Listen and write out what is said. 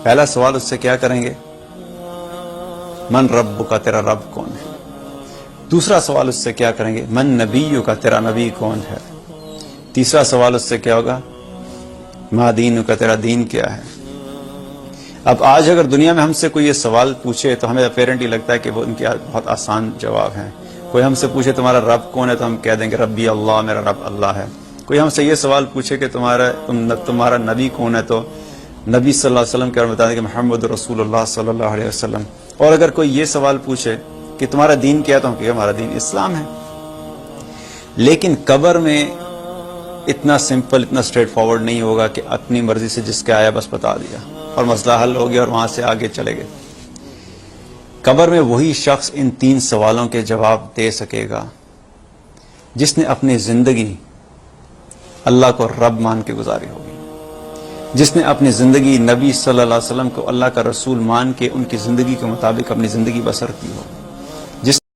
پہلا سوال اس سے کیا کریں گے؟ من رب کا، تیرا رب کون ہے؟ دوسرا سوال اس سے کیا کریں گے؟ من نبی کا، تیرا نبی کون ہے؟ تیسرا سوال اس سے کیا ہوگا؟ ما دین کا، تیرا دین کیا ہے؟ اب آج اگر دنیا میں ہم سے کوئی یہ سوال پوچھے تو ہمیں اپیرنٹلی لگتا ہے کہ وہ ان کے بہت آسان جواب ہیں۔ کوئی ہم سے پوچھے تمہارا رب کون ہے تو ہم کہہ دیں گے ربی اللہ، میرا رب اللہ ہے۔ کوئی ہم سے یہ سوال پوچھے کہ تمہارا نبی کون ہے تو نبی صلی اللہ علیہ وسلم کے بارے میں بتا دیں کہ محمد رسول اللہ صلی اللہ علیہ وسلم۔ اور اگر کوئی یہ سوال پوچھے کہ تمہارا دین کیا ہے تو ہم کہیں ہمارا دین اسلام ہے۔ لیکن قبر میں اتنا سمپل، اتنا اسٹریٹ فارورڈ نہیں ہوگا کہ اپنی مرضی سے جس کے آیا بس بتا دیا اور مسئلہ حل ہو گیا اور وہاں سے آگے چلے گئے۔ قبر میں وہی شخص ان 3 سوالوں کے جواب دے سکے گا جس نے اپنی زندگی اللہ کو رب مان کے گزاری ہوگی، جس نے اپنی زندگی نبی صلی اللہ علیہ وسلم کو اللہ کا رسول مان کے ان کی زندگی کے مطابق اپنی زندگی بسر کی ہوگی۔